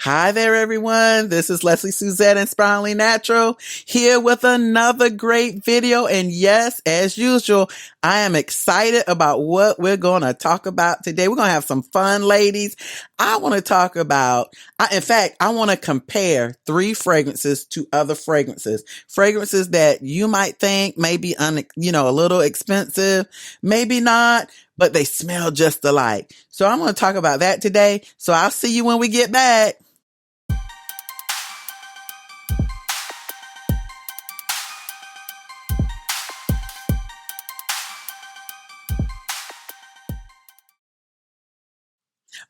Hi there, everyone. This is Lesley Suzette, InspiringlyNatural, here with another great video. And yes, as usual, I am excited about what we're going to talk about today. We're going to have some fun, ladies. I want to talk about, I want to compare three fragrances to other fragrances. Fragrances that you might think may be, a little expensive, maybe not, but they smell just alike. So I'm going to talk about that today. So I'll see you when we get back.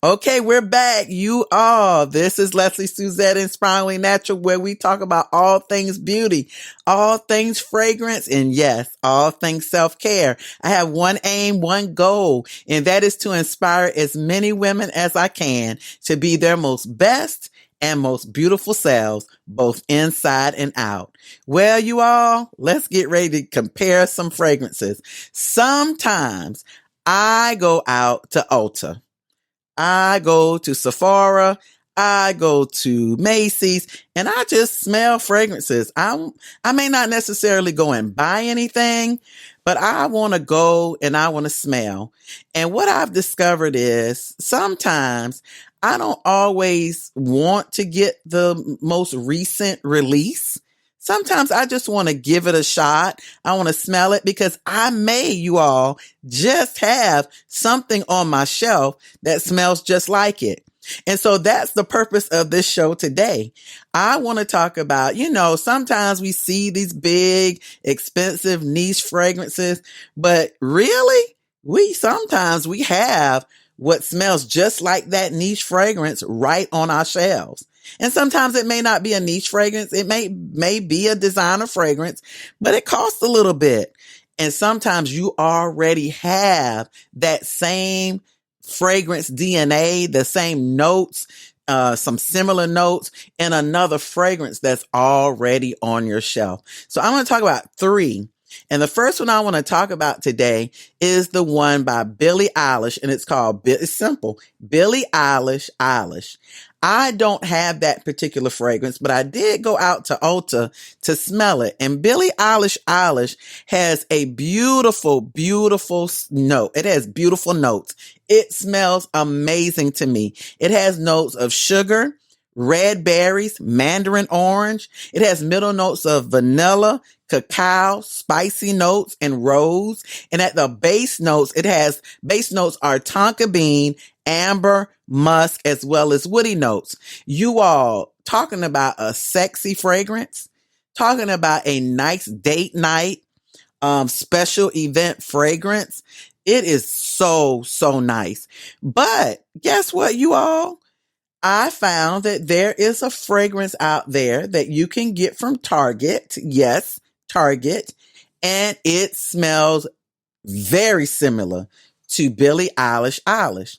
Okay, we're back. You all. This is Lesley Suzette, Inspiringly Natural, where we talk about all things beauty, all things fragrance, and yes, all things self-care. I have one aim, one goal, and that is to inspire as many women as I can to be their most best and most beautiful selves, both inside and out. Well, you all, let's get ready to compare some fragrances. Sometimes I go out to Ulta. I go to Sephora, I go to Macy's, and I just smell fragrances. I may not necessarily go and buy anything, but I want to go and I want to smell. And what I've discovered is sometimes I don't always want to get the most recent release. Sometimes I just want to give it a shot. I want to smell it because you all, just have something on my shelf that smells just like it. And so that's the purpose of this show today. I want to talk about, sometimes we see these big, expensive niche fragrances, but really, sometimes we have what smells just like that niche fragrance right on our shelves. And sometimes it may not be a niche fragrance. It may be a designer fragrance, but it costs a little bit. And sometimes you already have that same fragrance DNA, the same notes, some similar notes in another fragrance that's already on your shelf. So I'm going to talk about three. And the first one I want to talk about today is the one by Billie Eilish, and it's simple, Billie Eilish. I don't have that particular fragrance, but I did go out to Ulta to smell it. And Billie Eilish has a beautiful, beautiful note. It has beautiful notes. It smells amazing to me. It has notes of sugar, red berries, mandarin orange. It has middle notes of vanilla, cacao, spicy notes, and rose. And at the base notes are tonka bean, amber, musk, as well as woody notes. You all talking about a sexy fragrance, talking about a nice date night, special event fragrance. It is so, so nice. But guess what, you all? I found that there is a fragrance out there that you can get from Target. Yes, Target. And it smells very similar to Billie Eilish.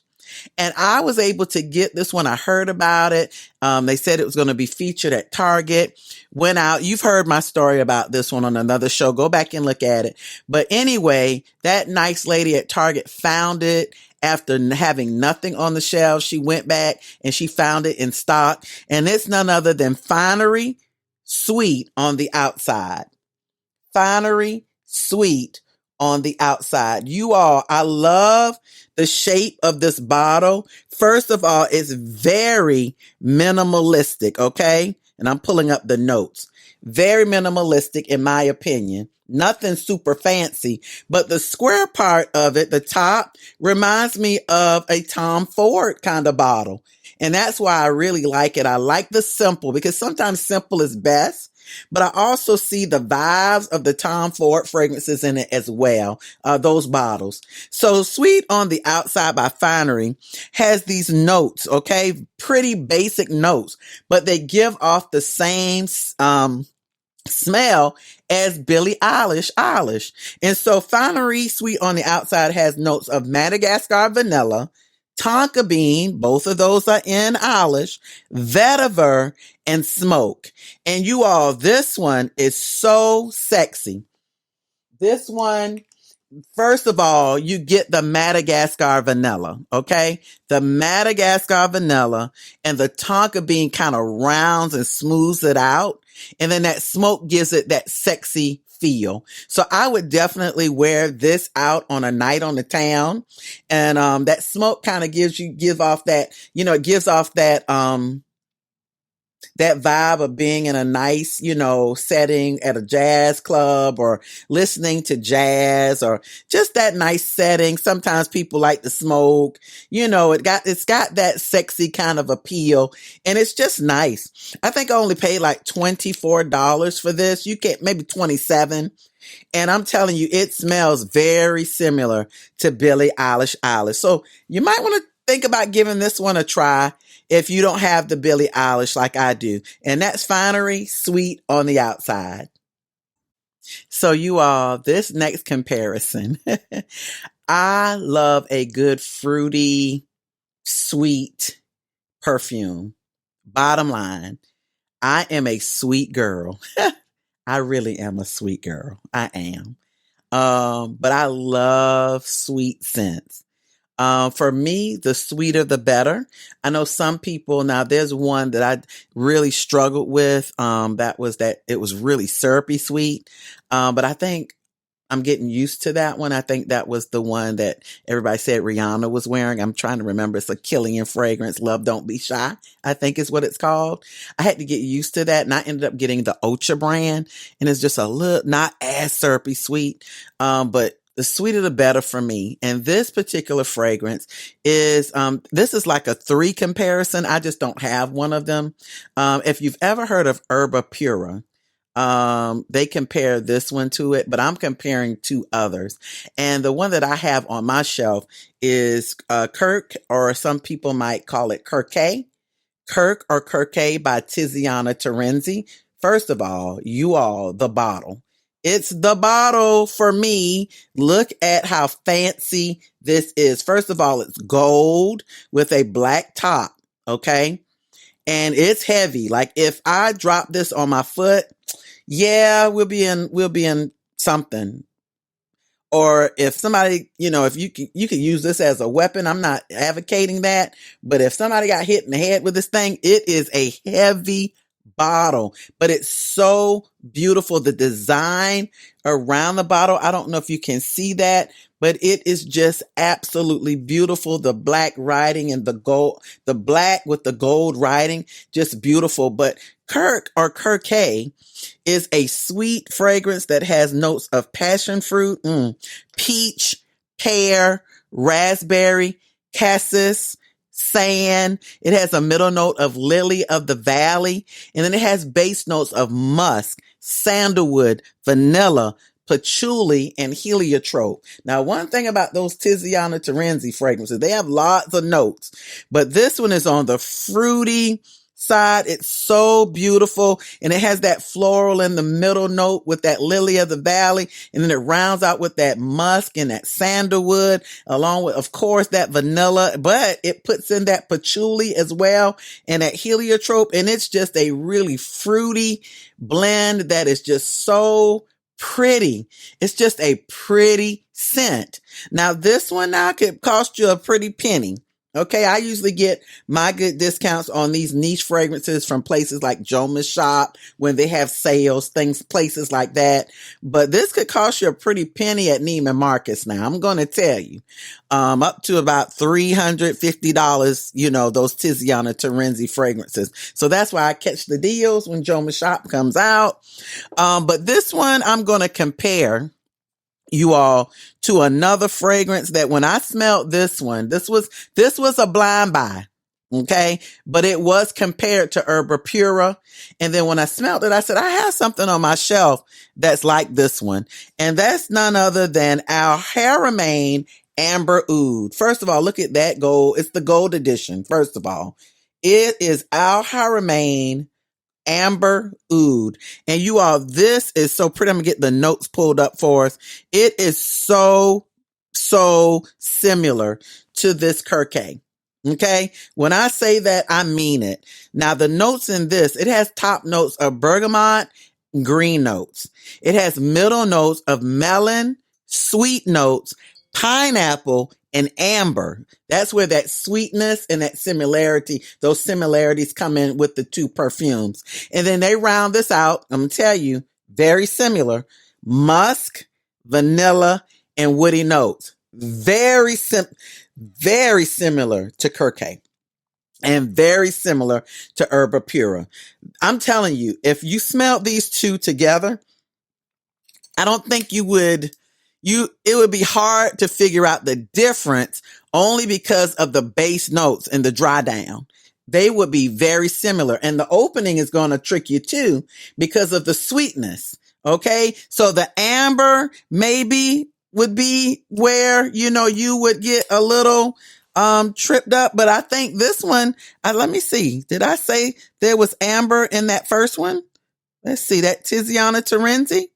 And I was able to get this one. I heard about it. They said it was going to be featured at Target. Went out. You've heard my story about this one on another show. Go back and look at it. But anyway, that nice lady at Target found it after having nothing on the shelves. She went back and she found it in stock. And it's none other than Finery Sweet on the outside. Finery Sweet on the outside. You all, I love the shape of this bottle. First of all, it's very minimalistic, okay? And I'm pulling up the notes. Very minimalistic in my opinion. Nothing super fancy, but the square part of it, the top, reminds me of a Tom Ford kind of bottle. And that's why I really like it. I like the simple because sometimes simple is best. But I also see the vibes of the Tom Ford fragrances in it as well, those bottles. So Sweet on the Outside by Finery has these notes, okay? Pretty basic notes, but they give off the same smell as Billie Eilish. And so Finery Sweet on the Outside has notes of Madagascar vanilla, tonka bean, both of those are in Eilish, vetiver, and smoke. And you all, this one is so sexy. This one First of all, you get the Madagascar vanilla, okay? The Madagascar vanilla and the tonka bean kind of rounds and smooths it out. And then that smoke gives it that sexy feel. So I would definitely wear this out on a night on the town. And, that smoke kind of give off that, it gives off that vibe of being in a nice, setting at a jazz club or listening to jazz or just that nice setting. Sometimes people like to smoke, it's got that sexy kind of appeal and it's just nice. I think I only paid like $24 for this. You get maybe 27. And I'm telling you, it smells very similar to Billie Eilish. So you might want to think about giving this one a try if you don't have the Billie Eilish like I do. And that's Finery Sweet on the outside. So you all, this next comparison, I love a good fruity, sweet perfume. Bottom line, I am a sweet girl. I really am a sweet girl. I am. But I love sweet scents. For me, the sweeter, the better. I know some people, now there's one that I really struggled with. It was really syrupy sweet. But I think I'm getting used to that one. I think that was the one that everybody said Rihanna was wearing. I'm trying to remember. It's a Killian fragrance. Love Don't Be Shy, I think is what it's called. I had to get used to that and I ended up getting the Ocha brand and it's just a little, not as syrupy sweet. But the sweeter the better for me. And this particular fragrance is, this is like a 3 comparison. I just don't have one of them. If you've ever heard of Herba Pura, they compare this one to it, but I'm comparing 2 others. And the one that I have on my shelf is, Kirk, or some people might call it Kirk or Kirk by Tiziana Terenzi. First of all, the bottle. It's the bottle for me. Look at how fancy this is. First of all, it's gold with a black top. Okay. And it's heavy. Like if I drop this on my foot, yeah, we'll be in something. Or if somebody, if you could use this as a weapon. I'm not advocating that, but if somebody got hit in the head with this thing, it is a heavy bottle, but it's so beautiful. The design around the bottle, I don't know if you can see that, but it is just absolutely beautiful. The black writing and the black with the gold writing, just beautiful. But Kirk or Kirk is a sweet fragrance that has notes of passion fruit, peach, pear, raspberry, cassis, sand. It has a middle note of lily of the valley, and then it has base notes of musk, sandalwood, vanilla, patchouli, and heliotrope. Now, one thing about those Tiziana Terenzi fragrances, they have lots of notes, but this one is on the fruity side. It's so beautiful, and it has that floral in the middle note with that lily of the valley, and then it rounds out with that musk and that sandalwood, along with, of course, that vanilla, but it puts in that patchouli as well and that heliotrope, and it's just a really fruity blend that is just so pretty. It's just a pretty scent. Now, this one now could cost you a pretty penny. Okay, I usually get my good discounts on these niche fragrances from places like Jomas Shop when they have sales, places like that. But this could cost you a pretty penny at Neiman Marcus now. I'm going to tell you, up to about $350, those Tiziana Terenzi fragrances. So that's why I catch the deals when Jomas Shop comes out. But this one, I'm going to compare you all to another fragrance that when I smelled this one, this was a blind buy. Okay. But it was compared to Herba Pura. And then when I smelled it, I said, I have something on my shelf that's like this one. And that's none other than our Haramain Amber Oud. First of all, look at that gold. It's the gold edition. First of all, it is our Haramain Amber Oud. And you all, this is so pretty. I'm gonna get the notes pulled up for us. It is so similar to this Kirk. Okay. When I say that, I mean it. Now the notes in this, it has top notes of bergamot, green notes. It has middle notes of melon, sweet notes, pineapple, and amber. That's where that sweetness and that similarity, those similarities come in with the two perfumes. And then they round this out. I'm going to tell you, very similar. Musk, vanilla, and woody notes. Very similar to Kirke and very similar to Herba Pura. I'm telling you, if you smelled these two together, I don't think it would be hard to figure out the difference only because of the base notes and the dry down. They would be very similar. And the opening is going to trick you too because of the sweetness. Okay. So the amber maybe would be where, you would get a little, tripped up. But I think this one, let me see. Did I say there was amber in that first one? Let's see, that Tiziana Terenzi.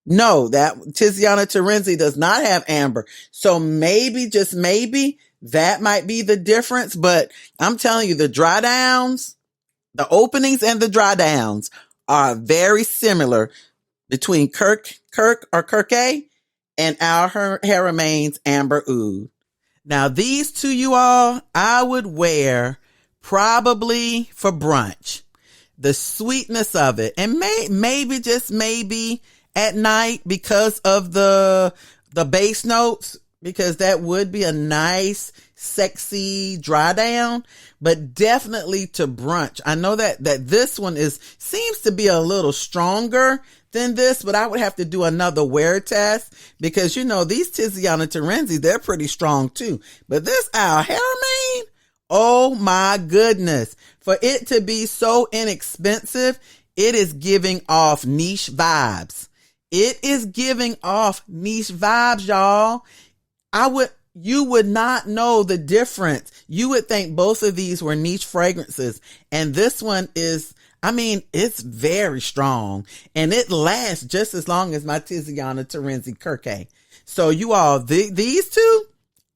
No, that Tiziana Terenzi does not have amber. So maybe, just maybe, that might be the difference. But I'm telling you, the dry downs, the openings and the dry downs are very similar between Kirke and Our Hair Remains Amber Oud. Now, these two, you all, I would wear probably for brunch. The sweetness of it. And maybe, just maybe, at night because of the bass notes, because that would be a nice, sexy dry down, but definitely to brunch. I know that this one seems to be a little stronger than this, but I would have to do another wear test because, these Tiziana Terenzi, they're pretty strong too. But this Our Hair Remain, oh my goodness. For it to be so inexpensive, it is giving off niche vibes. It is giving off niche vibes, y'all. You would not know the difference. You would think both of these were niche fragrances. And this one is, it's very strong and it lasts just as long as my Tiziana Terenzi Kirke. So you all, these two,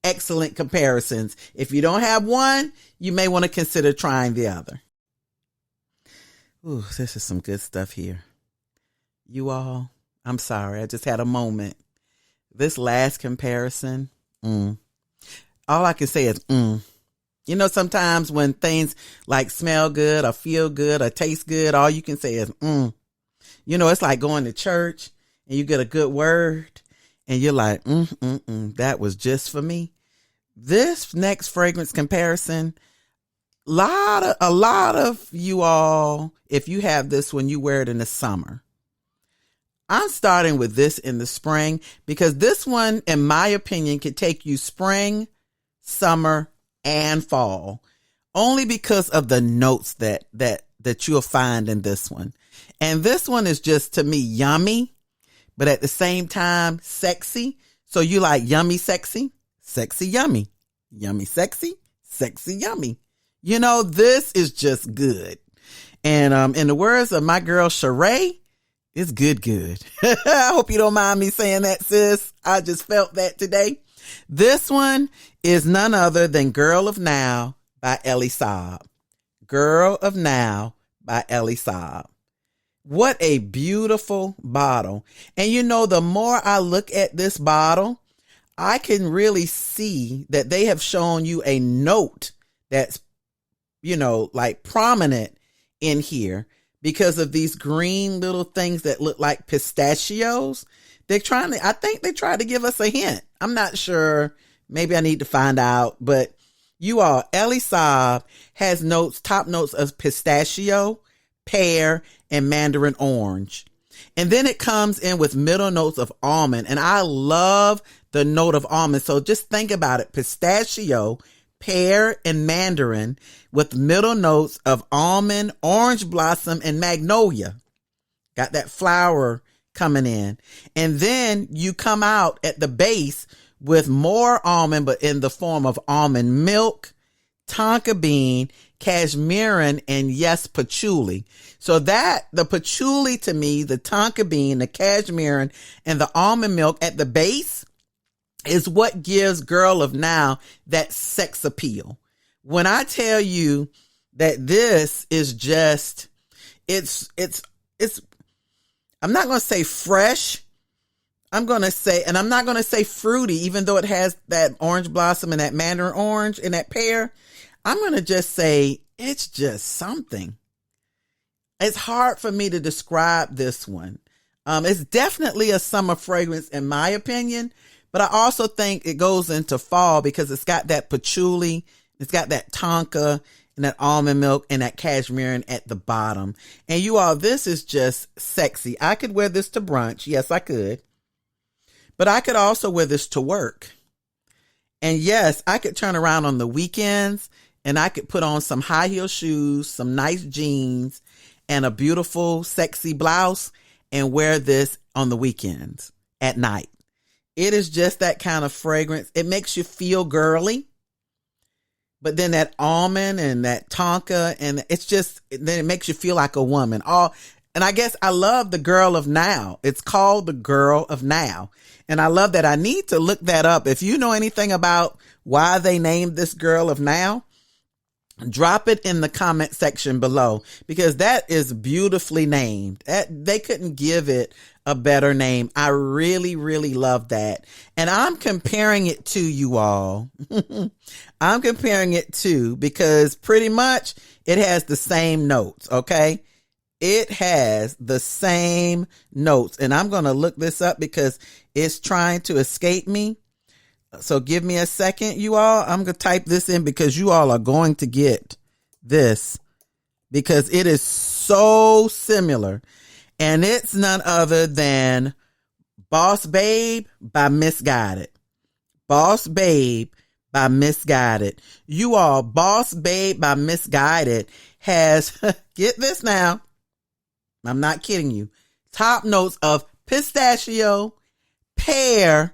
excellent comparisons. If you don't have one, you may want to consider trying the other. Ooh, this is some good stuff here. You all, I'm sorry. I just had a moment. This last comparison, all I can say is, sometimes when things like smell good or feel good or taste good, all you can say is, it's like going to church and you get a good word and you're like, that was just for me. This next fragrance comparison, a lot of you all, if you have this when you wear it in the summer. I'm starting with this in the spring because this one, in my opinion, could take you spring, summer, and fall, only because of the notes that you'll find in this one. And this one is just, to me, yummy, but at the same time, sexy. So you like yummy, sexy, sexy, yummy, yummy, sexy, sexy, yummy. This is just good. And in the words of my girl Sheree, it's good. I hope you don't mind me saying that, sis. I just felt that today. This one is none other than Girl of Now by Elie Saab. Girl of Now by Elie Saab. What a beautiful bottle. And the more I look at this bottle, I can really see that they have shown you a note that's, like prominent in here. Because of these green little things that look like pistachios. I think they tried to give us a hint. I'm not sure. Maybe I need to find out. But you all, Elie Saab has top notes of pistachio, pear, and mandarin orange. And then it comes in with middle notes of almond. And I love the note of almond. So just think about it. Pistachio, pear, and mandarin with middle notes of almond, orange blossom, and magnolia. Got that flower coming in. And then you come out at the base with more almond, but in the form of almond milk, tonka bean, cashmeran, and yes, patchouli. So the patchouli to me, the tonka bean, the cashmeran, and the almond milk at the base is what gives Girl of Now that sex appeal. When I tell you that this is just, it's, I'm not going to say fresh. I'm going to say, and I'm not going to say fruity, even though it has that orange blossom and that mandarin orange and that pear. I'm going to just say it's just something. It's hard for me to describe this one. It's definitely a summer fragrance in my opinion, but I also think it goes into fall because it's got that patchouli, it's got that tonka and that almond milk and that cashmere at the bottom. And you all, this is just sexy. I could wear this to brunch. Yes, I could. But I could also wear this to work. And yes, I could turn around on the weekends and I could put on some high heel shoes, some nice jeans, and a beautiful, sexy blouse and wear this on the weekends at night. It is just that kind of fragrance. It makes you feel girly. But then that almond and that tonka, and it's just, then it makes you feel like a woman. And I guess I love the Girl of Now. It's called the Girl of Now. And I love that. I need to look that up. If you know anything about why they named this Girl of Now, drop it in the comment section below, because that is beautifully named. They couldn't give it a better name. I really, really love that. And I'm comparing it to you all. I'm comparing it to, because pretty much it has the same notes. Okay. It has the same notes, and I'm going to look this up because it's trying to escape me. So give me a second, you all. I'm going to type this in because you all are going to get this, because it is so similar. And it's none other than Boss Babe by Missguided. Boss Babe by Missguided. You all, Boss Babe by Missguided has, get this now, I'm not kidding you, top notes of pistachio, pear,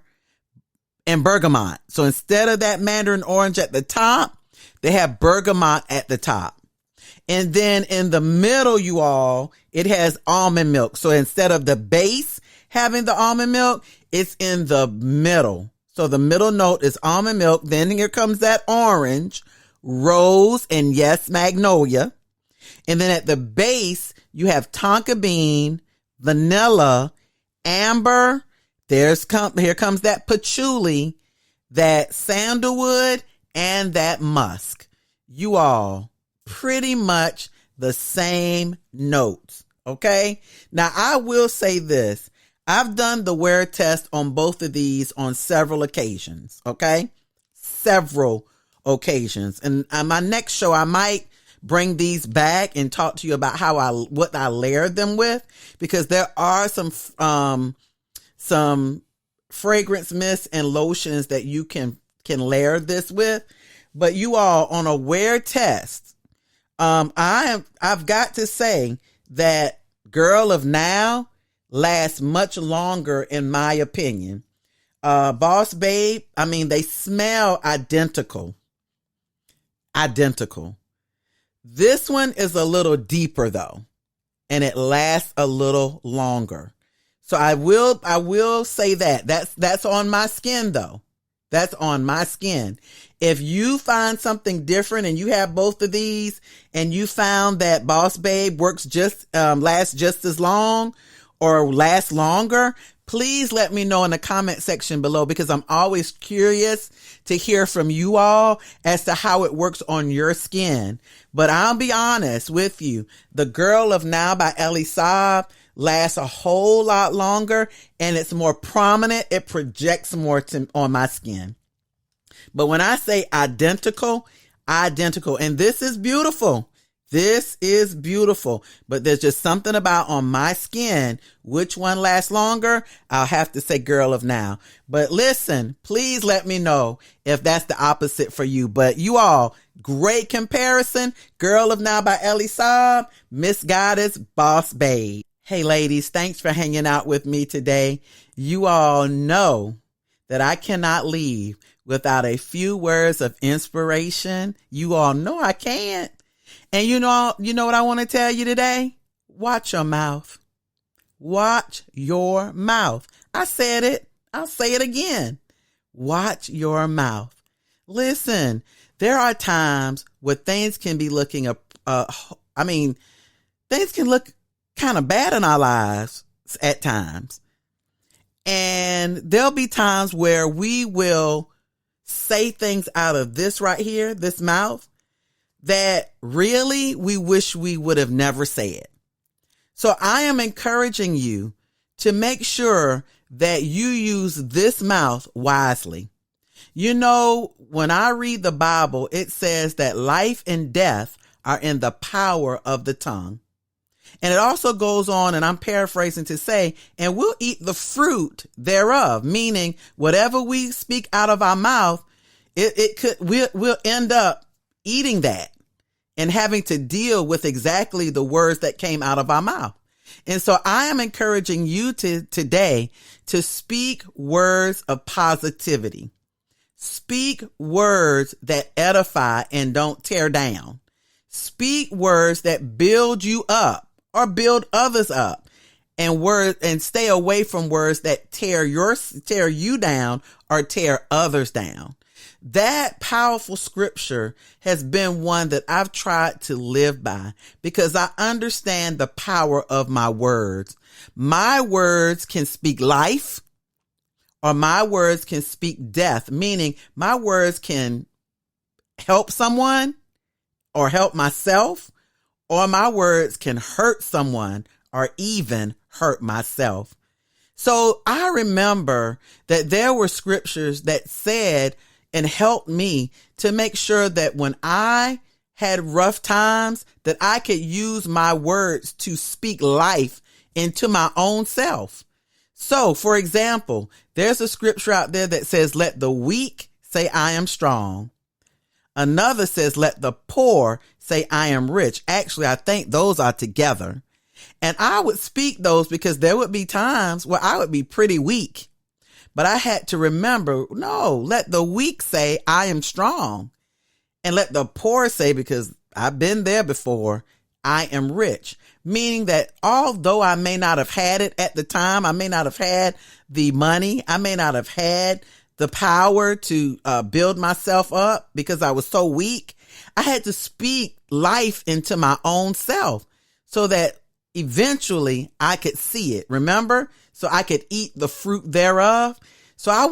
and bergamot. So instead of that mandarin orange at the top, they have bergamot at the top. And then in the middle, you all, it has almond milk. So instead of the base having the almond milk, it's in the middle. So the middle note is almond milk. Then here comes that orange, rose, and yes, magnolia. And then at the base, you have tonka bean, vanilla, amber. Here comes that patchouli, that sandalwood, and that musk. You all, pretty much the same notes. Okay. Now I will say this. I've done the wear test on both of these on several occasions. Okay. Several occasions. And on my next show, I might bring these back and talk to you about what I layered them with, because there are some fragrance mists and lotions that you can layer this with. But you all, on a wear test, I've got to say that Girl of Now lasts much longer in my opinion. Boss Babe, I mean, they smell identical. This one is a little deeper though, and it lasts a little longer. So I will say that's on my skin though. That's on my skin. If you find something different and you have both of these and you found that Boss Babe works lasts just as long or lasts longer, please let me know in the comment section below, because I'm always curious to hear from you all as to how it works on your skin. But I'll be honest with you, the Girl of Now by Lesley Suzette lasts a whole lot longer, and it's more prominent. It projects more on my skin. But when I say identical, and this is beautiful. This is beautiful, but there's just something about on my skin, which one lasts longer. I'll have to say Girl of Now. But listen, please let me know if that's the opposite for you. But you all, great comparison. Girl of Now by Lesley Suzette, Missguided's Boss Babe. Hey ladies, thanks for hanging out with me today. You all know that I cannot leave without a few words of inspiration. You all know I can't. And you know what I want to tell you today? Watch your mouth. Watch your mouth. I said it. I'll say it again. Watch your mouth. Listen, there are times where things can be looking things can look kind of bad in our lives at times. And there'll be times where we will say things out of this right here, this mouth, that really we wish we would have never said. So I am encouraging you to make sure that you use this mouth wisely. You know, when I read the Bible, it says that life and death are in the power of the tongue. And it also goes on, and I'm paraphrasing to say, and we'll eat the fruit thereof, meaning whatever we speak out of our mouth, we'll end up eating that and having to deal with exactly the words that came out of our mouth. And so I am encouraging you today to speak words of positivity. Speak words that edify and don't tear down. Speak words that build you up or build others up, and stay away from words that tear you down or tear others down. That powerful scripture has been one that I've tried to live by because I understand the power of my words. My words can speak life, or my words can speak death, meaning my words can help someone or help myself, or my words can hurt someone or even hurt myself. So I remember that there were scriptures that said and helped me to make sure that when I had rough times, that I could use my words to speak life into my own self. So, for example, there's a scripture out there that says, let the weak say I am strong. Another says, let the poor say I am rich. Actually, I think those are together. And I would speak those because there would be times where I would be pretty weak. But I had to remember, no, let the weak say I am strong. And let the poor say, because I've been there before, I am rich. Meaning that although I may not have had it at the time, I may not have had the money, I may not have had the power to build myself up because I was so weak, I had to speak life into my own self so that eventually I could see it. Remember? So I could eat the fruit thereof. So I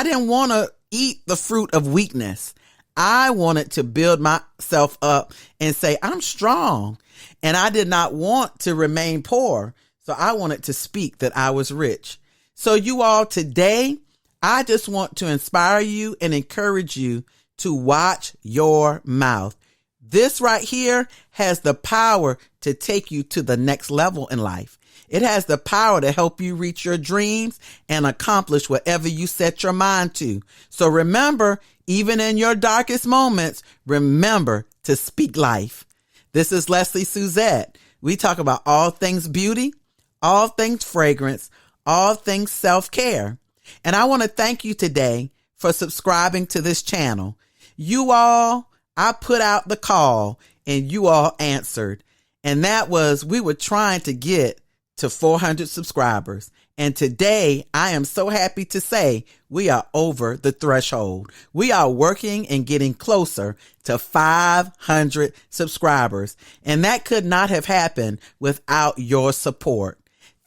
didn't want to eat the fruit of weakness. I wanted to build myself up and say, I'm strong. And I did not want to remain poor. So I wanted to speak that I was rich. So you all, today, I just want to inspire you and encourage you to watch your mouth. This right here has the power to take you to the next level in life. It has the power to help you reach your dreams and accomplish whatever you set your mind to. So remember, even in your darkest moments, remember to speak life. This is Lesley Suzette. We talk about all things beauty, all things fragrance, all things self-care. And I want to thank you today for subscribing to this channel. You all, I put out the call and you all answered. And that was, we were trying to get to 400 subscribers. And today I am so happy to say we are over the threshold. We are working and getting closer to 500 subscribers. And that could not have happened without your support.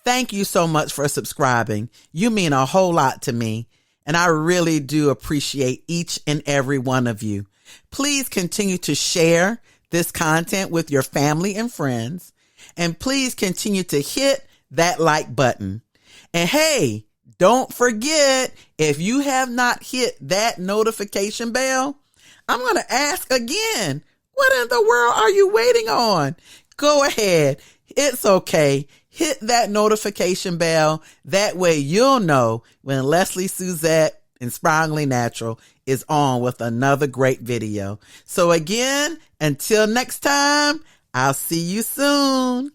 Thank you so much for subscribing. You mean a whole lot to me. And I really do appreciate each and every one of you. Please continue to share this content with your family and friends. And please continue to hit that like button. And hey, don't forget, if you have not hit that notification bell, I'm going to ask again, what in the world are you waiting on? Go ahead. It's okay. Hit that notification bell. That way you'll know when Lesley Suzette, Inspiringly Natural, is on with another great video. So again, until next time, I'll see you soon.